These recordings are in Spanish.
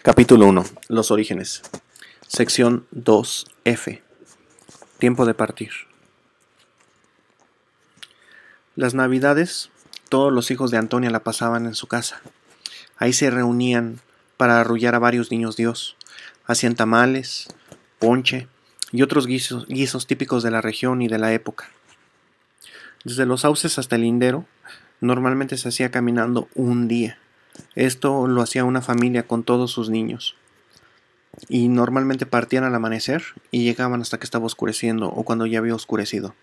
Capítulo 1. Los orígenes. Sección 2F. Tiempo de partir. Las navidades, todos los hijos de Antonia la pasaban en su casa. Ahí se reunían para arrullar a varios niños Dios. Hacían tamales, ponche y otros guisos típicos de la región y de la época. Desde los sauces hasta el lindero, normalmente se hacía caminando un día. Esto lo hacía una familia con todos sus niños. Y normalmente partían al amanecer y llegaban hasta que estaba oscureciendo o cuando ya había oscurecido.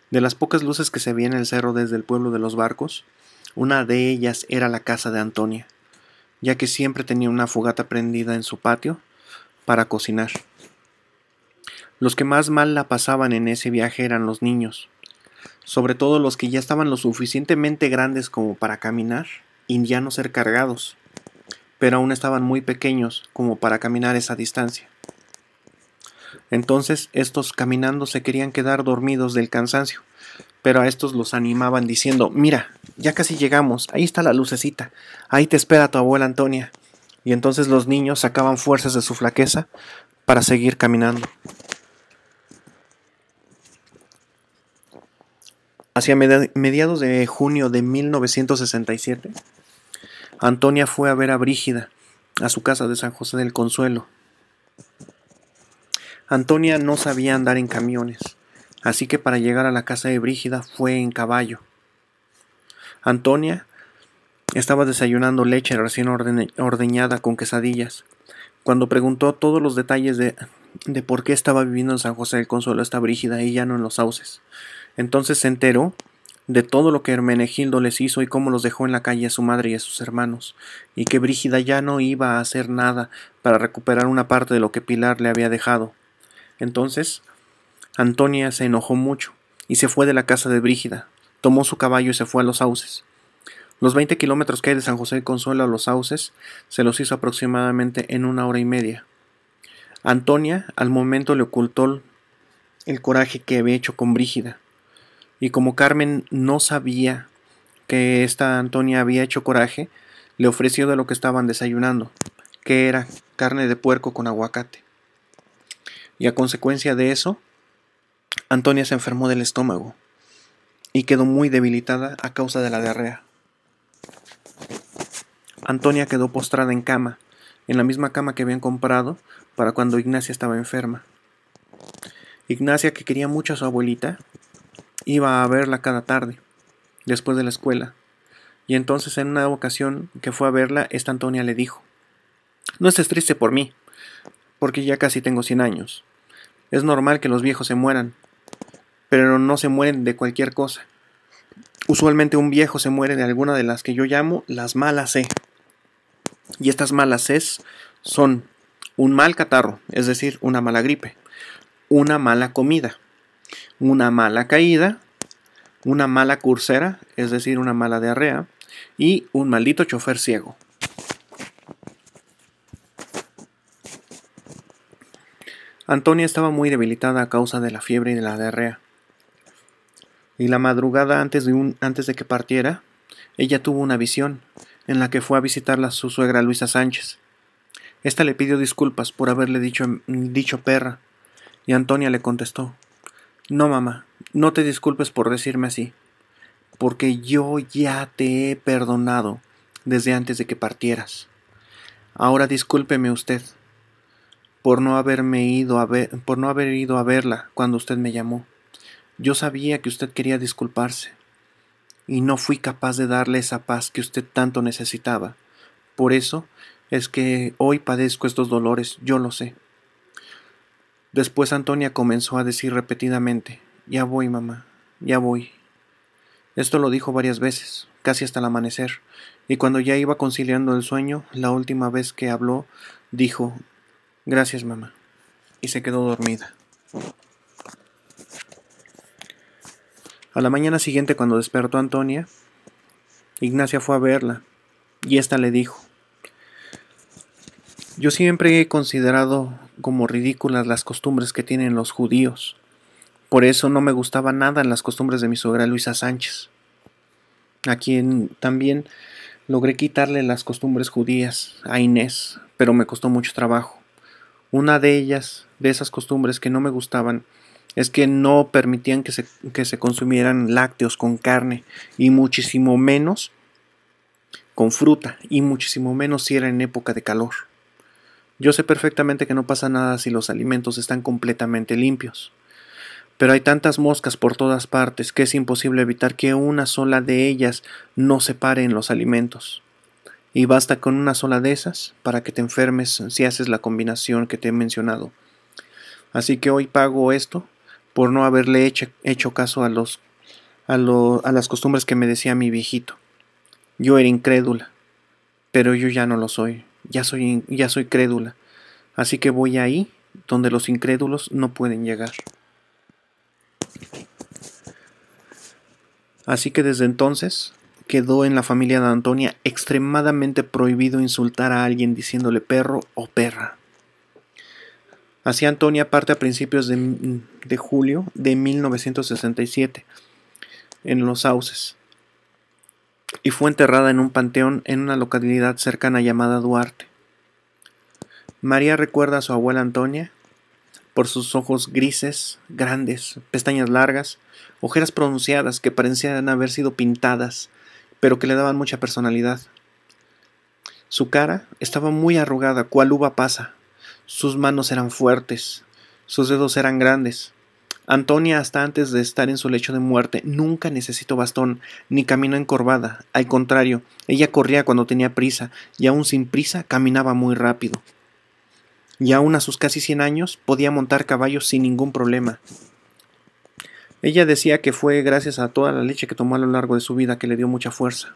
De las pocas luces que se veía en el cerro desde el pueblo de los barcos, una de ellas era la casa de Antonia, ya que siempre tenía una fogata prendida en su patio para cocinar. Los que más mal la pasaban en ese viaje eran los niños, sobre todo los que ya estaban lo suficientemente grandes como para caminar y ya no ser cargados, pero aún estaban muy pequeños como para caminar esa distancia. Entonces estos caminando se querían quedar dormidos del cansancio, pero a estos los animaban diciendo: mira, ya casi llegamos, ahí está la lucecita, ahí te espera tu abuela Antonia. Y entonces los niños sacaban fuerzas de su flaqueza para seguir caminando. Hacia mediados de junio de 1967, Antonia fue a ver a Brígida a su casa de San José del Consuelo. Antonia no sabía andar en camiones, así que para llegar a la casa de Brígida fue en caballo. Antonia estaba desayunando leche recién ordeñada con quesadillas, cuando preguntó todos los detalles de por qué estaba viviendo en San José del Consuelo esta Brígida y ya no en los sauces. Entonces se enteró de todo lo que Hermenegildo les hizo y cómo los dejó en la calle a su madre y a sus hermanos, y que Brígida ya no iba a hacer nada para recuperar una parte de lo que Pilar le había dejado. Entonces Antonia se enojó mucho y se fue de la casa de Brígida, tomó su caballo y se fue a los sauces. Los 20 kilómetros que hay de San José de Consuelo a los sauces se los hizo aproximadamente en 1 hora y media. Antonia al momento le ocultó el coraje que había hecho con Brígida, y como Carmen no sabía que esta Antonia había hecho coraje, le ofreció de lo que estaban desayunando, que era carne de puerco con aguacate. Y a consecuencia de eso, Antonia se enfermó del estómago y quedó muy debilitada a causa de la diarrea. Antonia quedó postrada en cama, en la misma cama que habían comprado para cuando Ignacia estaba enferma. Ignacia, que quería mucho a su abuelita, iba a verla cada tarde, después de la escuela, y entonces en una ocasión que fue a verla, esta Antonia le dijo: no estés triste por mí, porque ya casi tengo 100 años. Es normal que los viejos se mueran, pero no se mueren de cualquier cosa. Usualmente un viejo se muere de alguna de las que yo llamo las malas C. Y estas malas Cs son un mal catarro, es decir, una mala gripe, una mala comida, una mala caída, una mala cursera, es decir, una mala diarrea, y un maldito chofer ciego. Antonia estaba muy debilitada a causa de la fiebre y de la diarrea. Y la madrugada antes de que partiera, ella tuvo una visión en la que fue a visitarla su suegra Luisa Sánchez. Esta le pidió disculpas por haberle dicho perra, y Antonia le contestó: no, mamá, no te disculpes por decirme así, porque yo ya te he perdonado desde antes de que partieras. Ahora discúlpeme usted por no haber ido a verla cuando usted me llamó. Yo sabía que usted quería disculparse, y no fui capaz de darle esa paz que usted tanto necesitaba. Por eso es que hoy padezco estos dolores, yo lo sé. Después Antonia comenzó a decir repetidamente: ya voy, mamá, ya voy. Esto lo dijo varias veces, casi hasta el amanecer, y cuando ya iba conciliando el sueño, la última vez que habló, dijo: gracias, mamá, y se quedó dormida. A la mañana siguiente, cuando despertó Antonia, Ignacia fue a verla, y ésta le dijo: yo siempre he considerado como ridículas las costumbres que tienen los judíos. Por eso no me gustaban nada las costumbres de mi suegra Luisa Sánchez, a quien también Logré quitarle las costumbres judías a Inés, pero me costó mucho trabajo. Una de ellas, de esas costumbres que no me gustaban, es que no permitían que se consumieran lácteos con carne, y muchísimo menos con fruta, y muchísimo menos si era en época de calor. Yo sé perfectamente que no pasa nada si los alimentos están completamente limpios, pero hay tantas moscas por todas partes que es imposible evitar que una sola de ellas no se pare en los alimentos. Y basta con una sola de esas para que te enfermes si haces la combinación que te he mencionado. Así que hoy pago esto por no haberle hecho caso a las costumbres que me decía mi viejito. Yo era incrédula, pero yo ya no lo soy. Ya soy crédula. Así que voy ahí donde los incrédulos no pueden llegar. Así que desde entonces quedó en la familia de Antonia extremadamente prohibido insultar a alguien diciéndole perro o perra. Así Antonia parte a principios de julio de 1967 en Los Sauces y fue enterrada en un panteón en una localidad cercana llamada Duarte. María recuerda a su abuela Antonia por sus ojos grises, grandes, pestañas largas, ojeras pronunciadas que parecían haber sido pintadas, pero que le daban mucha personalidad. Su cara estaba muy arrugada, cual uva pasa. Sus manos eran fuertes, sus dedos eran grandes. Antonia, hasta antes de estar en su lecho de muerte, nunca necesitó bastón, ni caminó encorvada. Al contrario, ella corría cuando tenía prisa, y aún sin prisa caminaba muy rápido. Y aún a sus casi 100 años podía montar caballos sin ningún problema. Ella decía que fue gracias a toda la leche que tomó a lo largo de su vida que le dio mucha fuerza.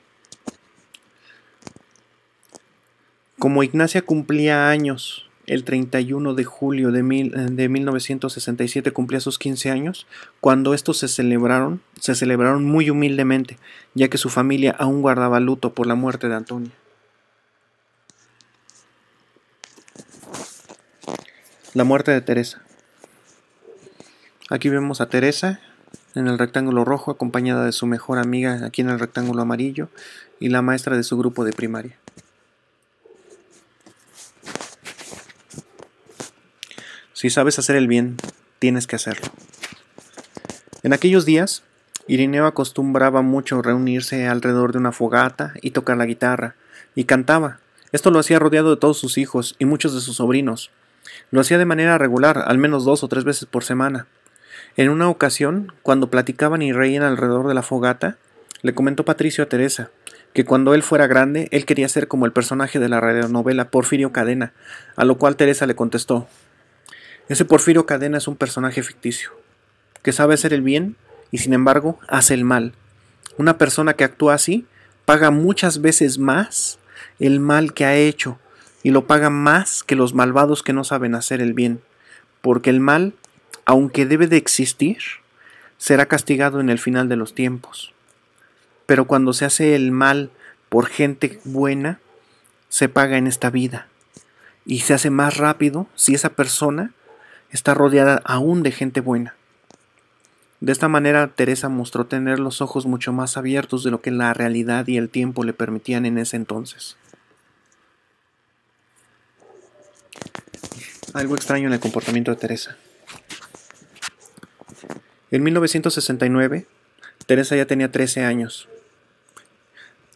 Como Ignacia cumplía años, el 31 de julio de 1967 cumplía sus 15 años, cuando estos se celebraron muy humildemente, ya que su familia aún guardaba luto por la muerte de Antonia. La muerte de Teresa. Aquí vemos a Teresa en el rectángulo rojo, acompañada de su mejor amiga aquí en el rectángulo amarillo y la maestra de su grupo de primaria. Si sabes hacer el bien, tienes que hacerlo. En aquellos días, Irineo acostumbraba mucho reunirse alrededor de una fogata y tocar la guitarra, y cantaba. Esto lo hacía rodeado de todos sus hijos y muchos de sus sobrinos. Lo hacía de manera regular, al menos 2 o 3 veces por semana. En una ocasión, cuando platicaban y reían alrededor de la fogata, le comentó Patricio a Teresa que cuando él fuera grande, él quería ser como el personaje de la radionovela Porfirio Cadena, a lo cual Teresa le contestó: ese Porfirio Cadena es un personaje ficticio, que sabe hacer el bien y sin embargo hace el mal. Una persona que actúa así paga muchas veces más el mal que ha hecho y lo paga más que los malvados que no saben hacer el bien, porque el mal, aunque debe de existir, será castigado en el final de los tiempos. Pero cuando se hace el mal por gente buena, se paga en esta vida y se hace más rápido si esa persona está rodeada aún de gente buena. De esta manera, Teresa mostró tener los ojos mucho más abiertos de lo que la realidad y el tiempo le permitían en ese entonces. Algo extraño en el comportamiento de Teresa. En 1969, Teresa ya tenía 13 años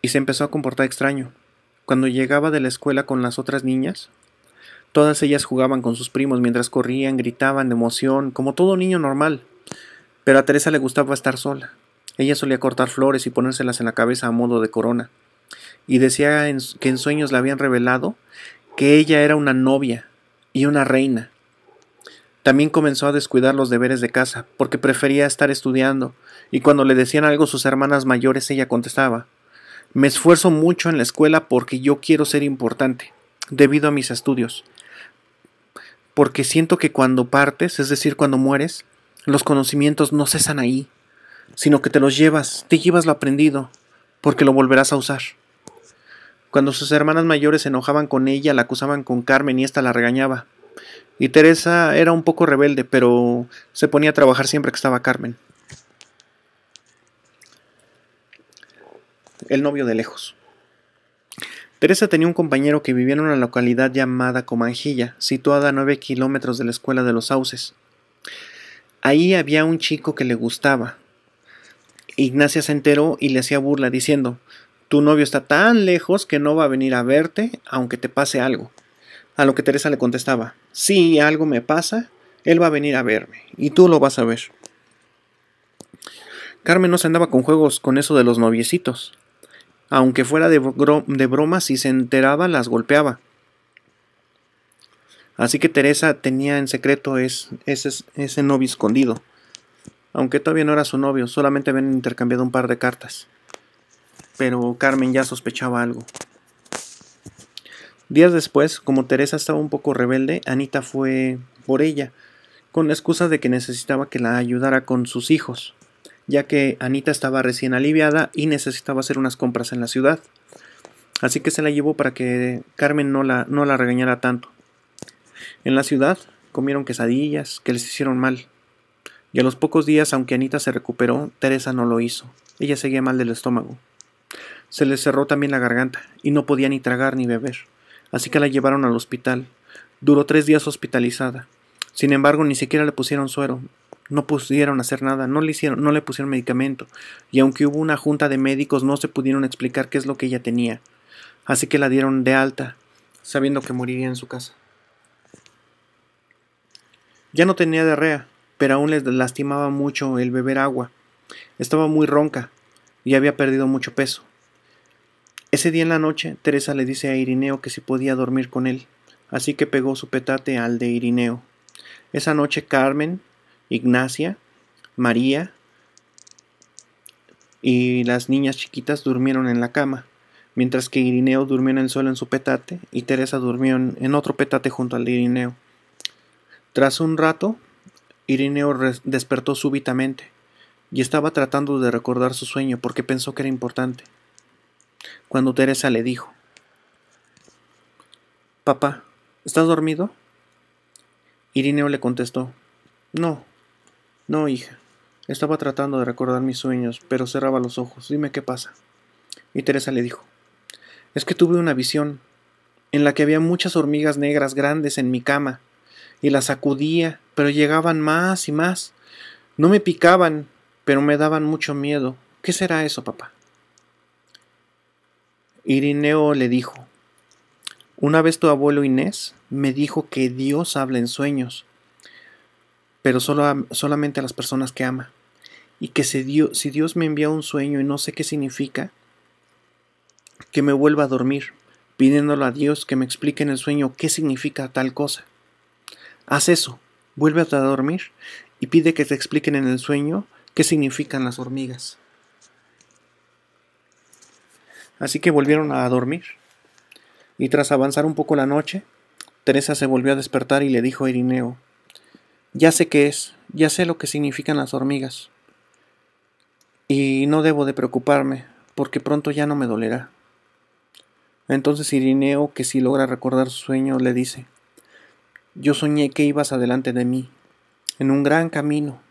y se empezó a comportar extraño. Cuando llegaba de la escuela con las otras niñas, todas ellas jugaban con sus primos mientras corrían, gritaban de emoción, como todo niño normal. Pero a Teresa le gustaba estar sola. Ella solía cortar flores y ponérselas en la cabeza a modo de corona. Y decía que en sueños le habían revelado que ella era una novia y una reina. También comenzó a descuidar los deberes de casa, porque prefería estar estudiando, y cuando le decían algo sus hermanas mayores, ella contestaba: me esfuerzo mucho en la escuela porque yo quiero ser importante, debido a mis estudios. Porque siento que cuando partes, es decir, cuando mueres, los conocimientos no cesan ahí, sino que te llevas lo aprendido, porque lo volverás a usar. Cuando sus hermanas mayores se enojaban con ella, la acusaban con Carmen y ésta la regañaba. Y Teresa era un poco rebelde, pero se ponía a trabajar siempre que estaba Carmen. El novio de lejos. Teresa tenía un compañero que vivía en una localidad llamada Comanjilla, situada a 9 kilómetros de la escuela de los Sauces. Ahí había un chico que le gustaba. Ignacia se enteró y le hacía burla diciendo: tu novio está tan lejos que no va a venir a verte aunque te pase algo. A lo que Teresa le contestaba: si algo me pasa, él va a venir a verme y tú lo vas a ver. Carmen no se andaba con juegos con eso de los noviecitos. Aunque fuera de broma, si se enteraba las golpeaba. Así que Teresa tenía en secreto ese novio escondido. Aunque todavía no era su novio, solamente habían intercambiado un par de cartas. Pero Carmen ya sospechaba algo. Días después, como Teresa estaba un poco rebelde, Anita fue por ella, con la excusa de que necesitaba que la ayudara con sus hijos, ya que Anita estaba recién aliviada y necesitaba hacer unas compras en la ciudad. Así que se la llevó para que Carmen no la regañara tanto. En la ciudad comieron quesadillas que les hicieron mal. Y a los pocos días, aunque Anita se recuperó, Teresa no lo hizo. Ella seguía mal del estómago. Se le cerró también la garganta y no podía ni tragar ni beber. Así que la llevaron al hospital. Duró 3 días hospitalizada. Sin embargo, ni siquiera le pusieron suero. No pudieron hacer nada, no le pusieron medicamento. Y aunque hubo una junta de médicos, no se pudieron explicar qué es lo que ella tenía. Así que la dieron de alta, sabiendo que moriría en su casa. Ya no tenía diarrea, pero aún les lastimaba mucho el beber agua. Estaba muy ronca y había perdido mucho peso. Ese día en la noche, Teresa le dice a Irineo que si podía dormir con él, así que pegó su petate al de Irineo. Esa noche Carmen, Ignacia, María y las niñas chiquitas durmieron en la cama, mientras que Irineo durmió en el suelo en su petate y Teresa durmió en otro petate junto al de Irineo. Tras un rato, Irineo despertó súbitamente y estaba tratando de recordar su sueño porque pensó que era importante. Cuando Teresa le dijo: «Papá, ¿estás dormido?». Irineo le contestó: No, hija. Estaba tratando de recordar mis sueños, pero cerraba los ojos. Dime qué pasa». Y Teresa le dijo: «Es que tuve una visión en la que había muchas hormigas negras grandes en mi cama, y las sacudía, pero llegaban más y más. No me picaban, pero me daban mucho miedo. ¿Qué será eso, papá?». Irineo le dijo: «Una vez tu abuelo Inés me dijo que Dios habla en sueños, pero solamente a las personas que ama. Y que si Dios me envía un sueño y no sé qué significa, que me vuelva a dormir, pidiéndole a Dios que me explique en el sueño qué significa tal cosa. Haz eso, vuélvete a dormir y pide que te expliquen en el sueño qué significan las hormigas». Así que volvieron a dormir, y tras avanzar un poco la noche, Teresa se volvió a despertar y le dijo a Irineo: «Ya sé qué es, ya sé lo que significan las hormigas, y no debo de preocuparme, porque pronto ya no me dolerá». Entonces Irineo, que si logra recordar su sueño, le dice: «Yo soñé que ibas adelante de mí, en un gran camino.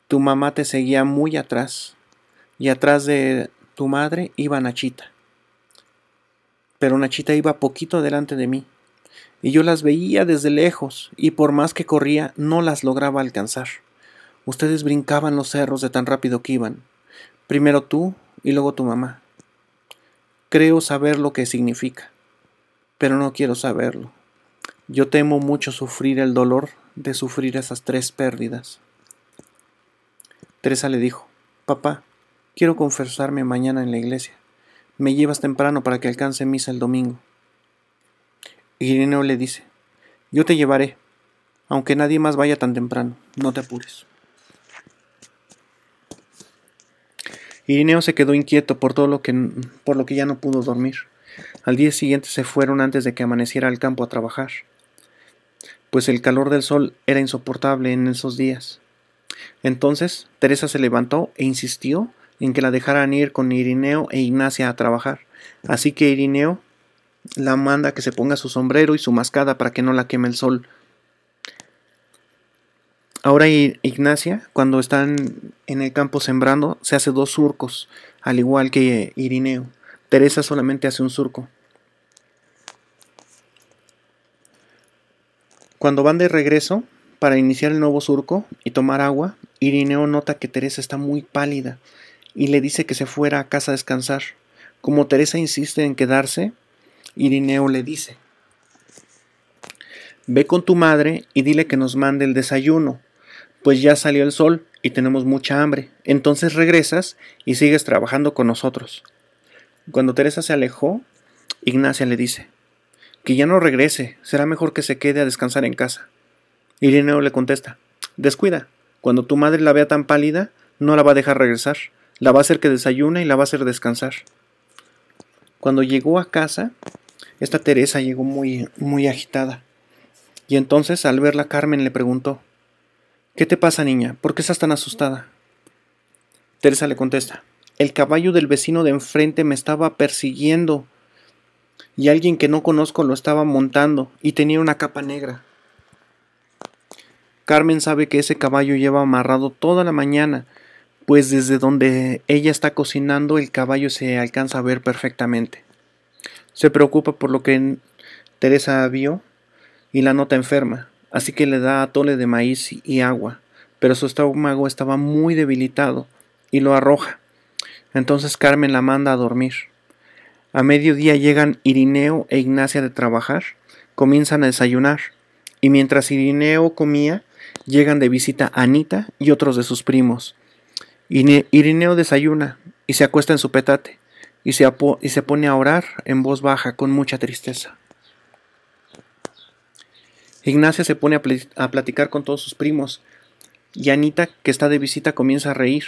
Tu mamá te seguía muy atrás, y atrás de tu madre iba Nachita. Pero Nachita iba poquito delante de mí, y yo las veía desde lejos, y por más que corría, no las lograba alcanzar. Ustedes brincaban los cerros de tan rápido que iban. Primero tú, y luego tu mamá. Creo saber lo que significa, pero no quiero saberlo. Yo temo mucho sufrir el dolor de sufrir esas 3 pérdidas». Teresa le dijo: «Papá, quiero confesarme mañana en la iglesia. Me llevas temprano para que alcance misa el domingo». Irineo le dice: «Yo te llevaré, aunque nadie más vaya tan temprano. No te apures». Irineo se quedó inquieto por lo que ya no pudo dormir. Al día siguiente se fueron antes de que amaneciera al campo a trabajar, pues el calor del sol era insoportable en esos días. Entonces Teresa se levantó e insistió en que la dejaran ir con Irineo e Ignacia a trabajar. Así que Irineo la manda que se ponga su sombrero y su mascada para que no la queme el sol. Ahora Ignacia, cuando están en el campo sembrando, se hace 2 surcos, al igual que Irineo. Teresa solamente hace un surco. Cuando van de regreso para iniciar el nuevo surco y tomar agua, Irineo nota que Teresa está muy pálida y le dice que se fuera a casa a descansar. Como Teresa insiste en quedarse, Irineo le dice: ve con tu madre y dile que nos mande el desayuno, pues ya salió el sol y tenemos mucha hambre. Entonces regresas y sigues trabajando con nosotros. Cuando Teresa se alejó, Ignacia le dice que ya no regrese, será mejor que se quede a descansar en casa. Irineo le contesta: descuida, cuando tu madre la vea tan pálida, no la va a dejar regresar, la va a hacer que desayune y la va a hacer descansar. Cuando llegó a casa, esta Teresa llegó muy agitada. Y entonces, al verla, Carmen le preguntó: ¿qué te pasa, niña? ¿Por qué estás tan asustada? Teresa le contesta: el caballo del vecino de enfrente me estaba persiguiendo y alguien que no conozco lo estaba montando y tenía una capa negra. Carmen sabe que ese caballo lleva amarrado toda la mañana, pues desde donde ella está cocinando el caballo se alcanza a ver perfectamente. Se preocupa por lo que Teresa vio y la nota enferma, así que le da atole de maíz y agua, pero su estómago estaba muy debilitado y lo arroja. Entonces Carmen la manda a dormir. A mediodía llegan Irineo e Ignacia de trabajar, comienzan a desayunar, y mientras Irineo comía, llegan de visita Anita y otros de sus primos. Irineo desayuna y se acuesta en su petate, y se pone a orar en voz baja con mucha tristeza. Ignacia se pone a platicar con todos sus primos, y Anita, que está de visita, comienza a reír.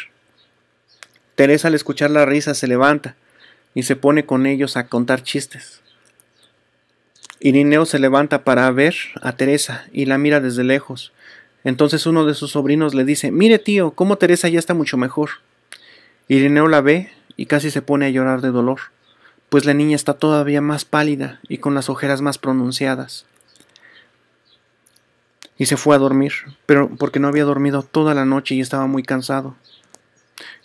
Teresa, al escuchar la risa, se levanta y se pone con ellos a contar chistes. Irineo se levanta para ver a Teresa y la mira desde lejos. Entonces uno de sus sobrinos le dice: mire, tío, cómo Teresa ya está mucho mejor. Irineo la ve y casi se pone a llorar de dolor, pues la niña está todavía más pálida y con las ojeras más pronunciadas. Y se fue a dormir, pero porque no había dormido toda la noche y estaba muy cansado.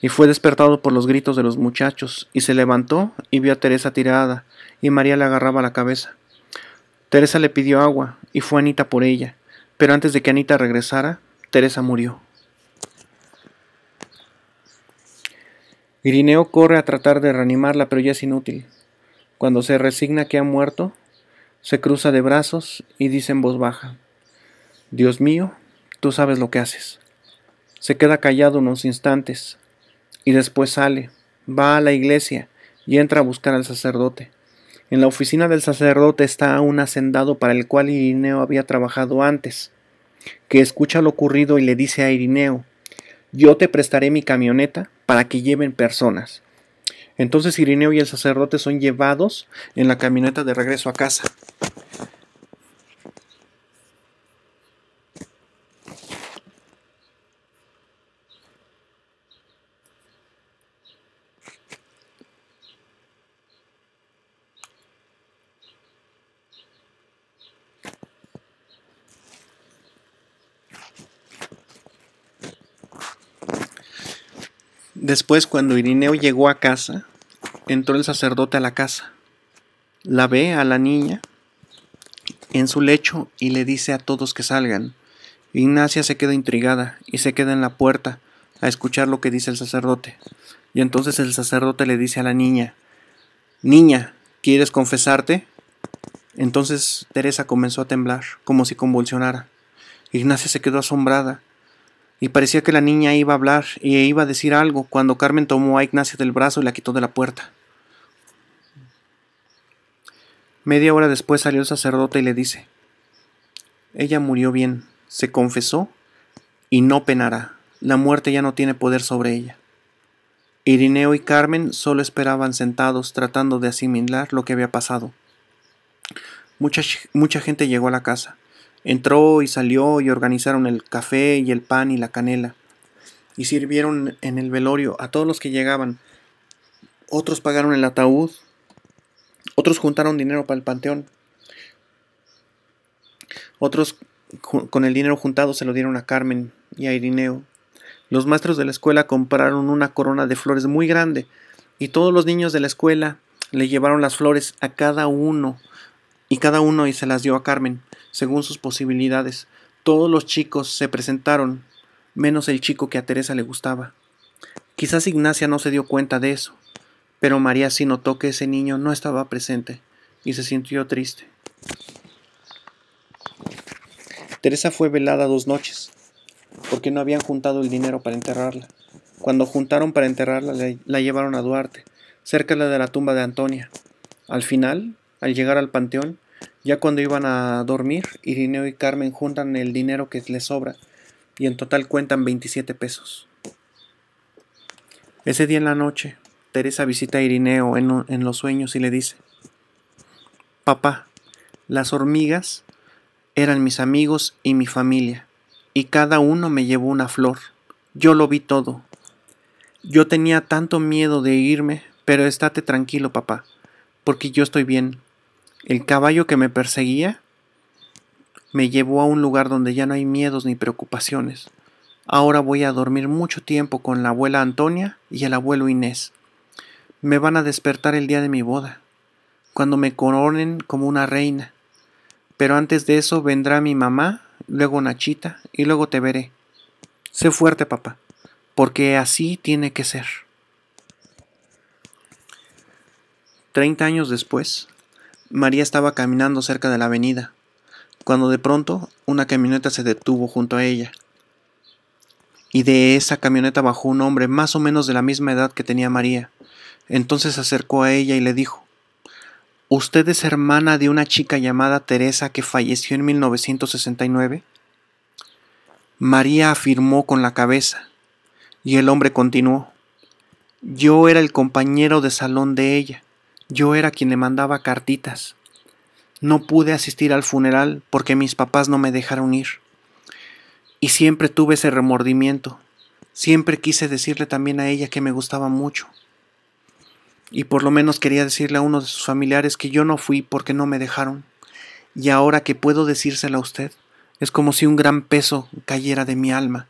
Y fue despertado por los gritos de los muchachos, y se levantó y vio a Teresa tirada, y María le agarraba la cabeza. Teresa le pidió agua, y fue Anita por ella, pero antes de que Anita regresara, Teresa murió. Irineo corre a tratar de reanimarla, pero ya es inútil. Cuando se resigna que ha muerto, se cruza de brazos y dice en voz baja: Dios mío, tú sabes lo que haces. Se queda callado unos instantes y después sale, va a la iglesia y entra a buscar al sacerdote. En la oficina del sacerdote está un hacendado para el cual Irineo había trabajado antes, que escucha lo ocurrido y le dice a Irineo: yo te prestaré mi camioneta para que lleven personas. Entonces Irineo y el sacerdote son llevados en la camioneta de regreso a casa. Después, cuando Irineo llegó a casa, entró el sacerdote a la casa. La ve a la niña en su lecho y le dice a todos que salgan. Ignacia se queda intrigada y se queda en la puerta a escuchar lo que dice el sacerdote. Y entonces el sacerdote le dice a la niña: Niña, ¿quieres confesarte? Entonces Teresa comenzó a temblar, como si convulsionara. Ignacia se quedó asombrada y parecía que la niña iba a hablar y iba a decir algo cuando Carmen tomó a Ignacia del brazo y la quitó de la puerta. Media hora después salió el sacerdote y le dice: ella murió bien, se confesó y no penará. La muerte ya no tiene poder sobre ella. Irineo y Carmen solo esperaban sentados tratando de asimilar lo que había pasado. Mucha gente llegó a la casa. Entró y salió y organizaron el café y el pan y la canela. Y sirvieron en el velorio a todos los que llegaban. Otros pagaron el ataúd. Otros juntaron dinero para el panteón. Otros con el dinero juntado se lo dieron a Carmen y a Irineo. Los maestros de la escuela compraron una corona de flores muy grande y todos los niños de la escuela le llevaron las flores a cada uno y cada uno y se las dio a Carmen, según sus posibilidades. Todos los chicos se presentaron, menos el chico que a Teresa le gustaba. Quizás Ignacia no se dio cuenta de eso, pero María sí notó que ese niño no estaba presente y se sintió triste. Teresa fue velada 2 noches, porque no habían juntado el dinero para enterrarla. Cuando juntaron para enterrarla, la llevaron a Duarte, cerca de la tumba de Antonia. Al final, al llegar al panteón, ya cuando iban a dormir, Irineo y Carmen juntan el dinero que les sobra y en total cuentan 27 pesos. Ese día en la noche, Teresa visita a Irineo en los sueños y le dice: Papá, las hormigas eran mis amigos y mi familia, y cada uno me llevó una flor. Yo lo vi todo. Yo tenía tanto miedo de irme, pero estate tranquilo, papá, porque yo estoy bien. El caballo que me perseguía me llevó a un lugar donde ya no hay miedos ni preocupaciones. Ahora voy a dormir mucho tiempo con la abuela Antonia y el abuelo Inés. Me van a despertar el día de mi boda, cuando me coronen como una reina. Pero antes de eso vendrá mi mamá, luego Nachita y luego te veré. Sé fuerte, papá, porque así tiene que ser. 30 años después, María estaba caminando cerca de la avenida, cuando de pronto una camioneta se detuvo junto a ella. Y de esa camioneta bajó un hombre más o menos de la misma edad que tenía María. Entonces se acercó a ella y le dijo: ¿Usted es hermana de una chica llamada Teresa que falleció en 1969? María afirmó con la cabeza, y el hombre continuó: Yo era el compañero de salón de ella. Yo era quien le mandaba cartitas. No pude asistir al funeral porque mis papás no me dejaron ir. Y siempre tuve ese remordimiento. Siempre quise decirle también a ella que me gustaba mucho. Y por lo menos quería decirle a uno de sus familiares que yo no fui porque no me dejaron. Y ahora que puedo decírselo a usted, es como si un gran peso cayera de mi alma.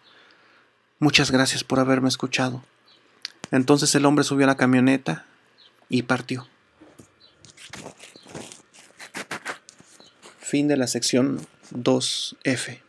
Muchas gracias por haberme escuchado. Entonces el hombre subió a la camioneta y partió. Fin de la sección 2F.